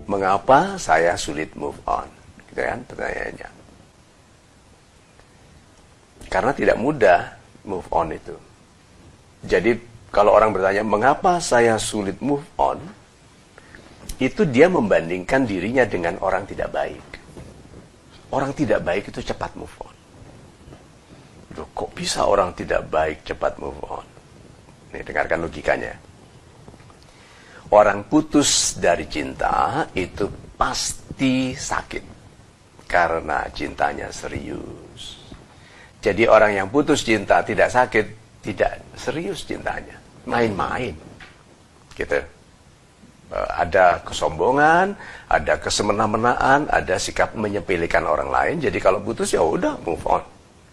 Mengapa saya sulit move on? Gitu kan pertanyaannya. Karena tidak mudah move on itu. Jadi kalau orang bertanya, mengapa saya sulit move on? Itu dia membandingkan dirinya dengan orang tidak baik. Orang tidak baik itu cepat move on. Loh, kok bisa orang tidak baik cepat move on? Nih, dengarkan logikanya. Orang putus dari cinta itu pasti sakit. Karena cintanya serius. Jadi orang yang putus cinta tidak sakit, tidak serius cintanya. Main-main. Gitu. Ada kesombongan, ada kesemena-menaan, ada sikap menyepelekan orang lain. Jadi kalau putus ya udah move on.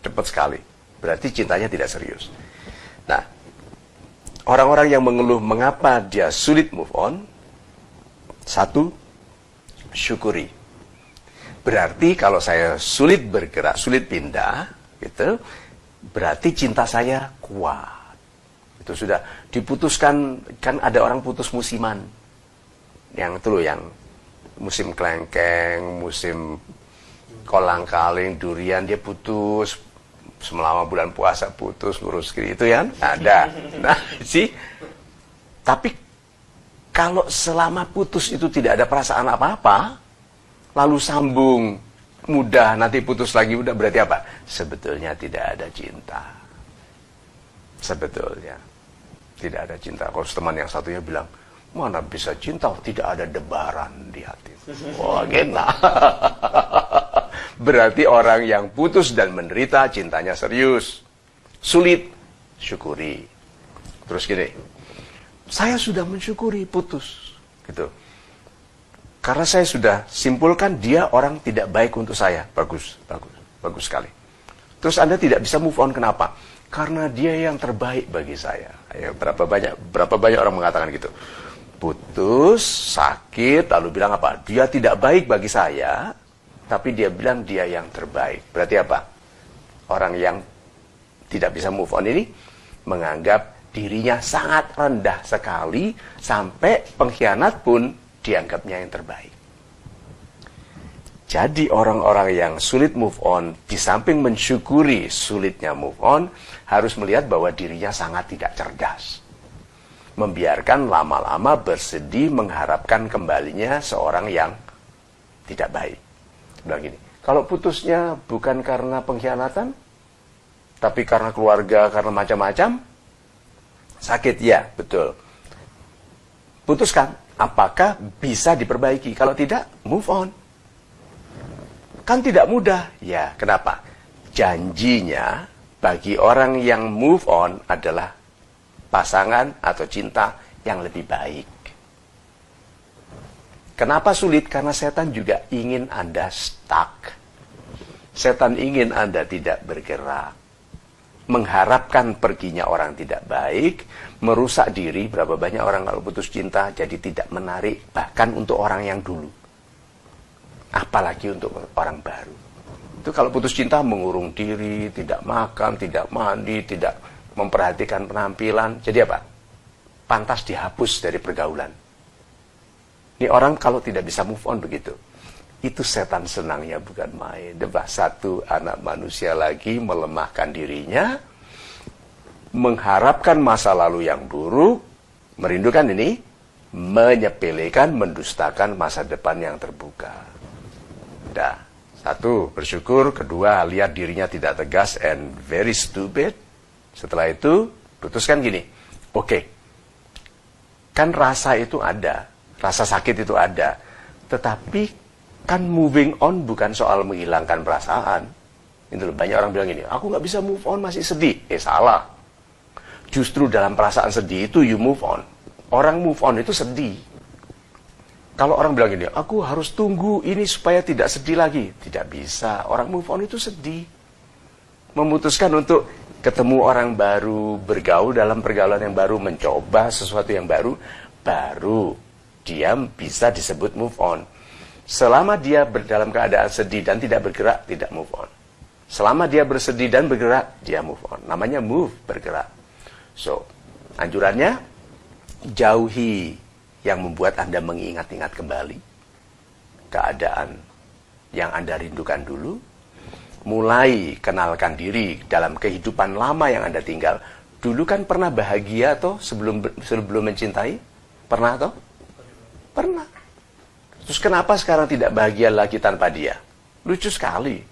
Cepat sekali. Berarti cintanya tidak serius. Nah, orang-orang yang mengeluh mengapa dia sulit move on, satu, syukuri. Berarti kalau saya sulit bergerak, sulit pindah, gitu, berarti cinta saya kuat. Itu sudah diputuskan, kan ada orang putus musiman. Yang itu loh, yang musim kelengkeng, musim kolang-kaling, durian, dia putus. Selama bulan puasa putus, lurus kiri, itu kan ada. Nah, sih. Tapi kalau selama putus itu tidak ada perasaan apa-apa, lalu sambung, mudah, nanti putus lagi, udah, berarti apa? Sebetulnya tidak ada cinta. Sebetulnya tidak ada cinta. Kalau teman yang satunya bilang, mana bisa cinta, tidak ada debaran di hati. Wah, gila. Berarti orang yang putus dan menderita cintanya serius. Sulit, syukuri. Terus gini, saya sudah mensyukuri putus, gitu. Karena saya sudah simpulkan dia orang tidak baik untuk saya. Bagus, bagus, bagus sekali. Terus Anda tidak bisa move on, kenapa? Karena dia yang terbaik bagi saya. Ya, berapa banyak orang mengatakan gitu. Putus, sakit, lalu bilang apa? Dia tidak baik bagi saya, tapi dia bilang dia yang terbaik. Berarti apa? Orang yang tidak bisa move on ini menganggap dirinya sangat rendah sekali, sampai pengkhianat pun dianggapnya yang terbaik. Jadi orang-orang yang sulit move on, di samping mensyukuri sulitnya move on, harus melihat bahwa dirinya sangat tidak cerdas. Membiarkan lama-lama bersedih mengharapkan kembalinya seorang yang tidak baik. Bilang gini, kalau putusnya bukan karena pengkhianatan, tapi karena keluarga, karena macam-macam, sakit, ya, betul. Putuskan, apakah bisa diperbaiki? Kalau tidak, move on. Kan tidak mudah. Ya, kenapa? Janjinya bagi orang yang move on adalah pasangan atau cinta yang lebih baik. Kenapa sulit? Karena setan juga ingin Anda stuck. Setan ingin Anda tidak bergerak. Mengharapkan perginya orang tidak baik, merusak diri. Berapa banyak orang kalau putus cinta jadi tidak menarik, bahkan untuk orang yang dulu. Apalagi untuk orang baru. Itu kalau putus cinta mengurung diri, tidak makan, tidak mandi, tidak memperhatikan penampilan. Jadi apa? Pantas dihapus dari pergaulan. Ini orang kalau tidak bisa move on begitu. Itu setan senangnya bukan main. Debah satu anak manusia lagi melemahkan dirinya, mengharapkan masa lalu yang buruk, merindukan ini, menyepelekan, mendustakan masa depan yang terbuka. Nah, satu, bersyukur. Kedua, lihat dirinya tidak tegas and very stupid. Setelah itu, putuskan gini, oke, kan rasa itu ada, rasa sakit itu ada, tetapi kan moving on bukan soal menghilangkan perasaan. Itu loh, banyak orang bilang gini, aku nggak bisa move on, masih sedih. Salah. Justru dalam perasaan sedih itu you move on. Orang move on itu sedih. Kalau orang bilang gini, aku harus tunggu ini supaya tidak sedih lagi. Tidak bisa, orang move on itu sedih. Memutuskan untuk ketemu orang baru, bergaul dalam pergaulan yang baru, mencoba sesuatu yang baru, baru dia bisa disebut move on. Selama dia dalam keadaan sedih dan tidak bergerak, tidak move on. Selama dia bersedih dan bergerak, dia move on. Namanya move, bergerak. So, anjurannya, jauhi yang membuat Anda mengingat-ingat kembali keadaan yang Anda rindukan dulu. Mulai kenalkan diri dalam kehidupan lama yang Anda tinggal. Dulu kan pernah bahagia toh sebelum mencintai? Pernah toh? Pernah. Terus kenapa sekarang tidak bahagia lagi tanpa dia? Lucu sekali.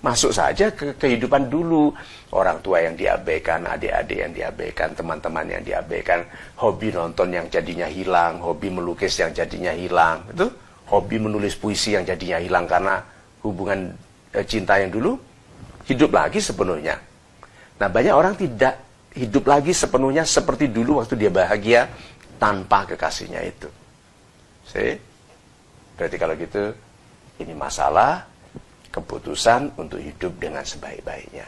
Masuk saja ke kehidupan dulu. Orang tua yang diabaikan, adik-adik yang diabaikan, teman-teman yang diabaikan, hobi nonton yang jadinya hilang, hobi melukis yang jadinya hilang, itu hobi menulis puisi yang jadinya hilang karena hubungan cinta yang dulu hidup lagi sepenuhnya. Nah, banyak orang tidak hidup lagi sepenuhnya seperti dulu waktu dia bahagia tanpa kekasihnya itu. Berarti kalau gitu ini masalah keputusan untuk hidup dengan sebaik-baiknya.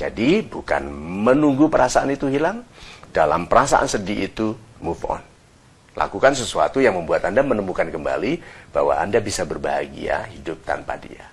Jadi bukan menunggu perasaan itu hilang, dalam perasaan sedih itu move on. Lakukan sesuatu yang membuat Anda menemukan kembali bahwa Anda bisa berbahagia hidup tanpa dia.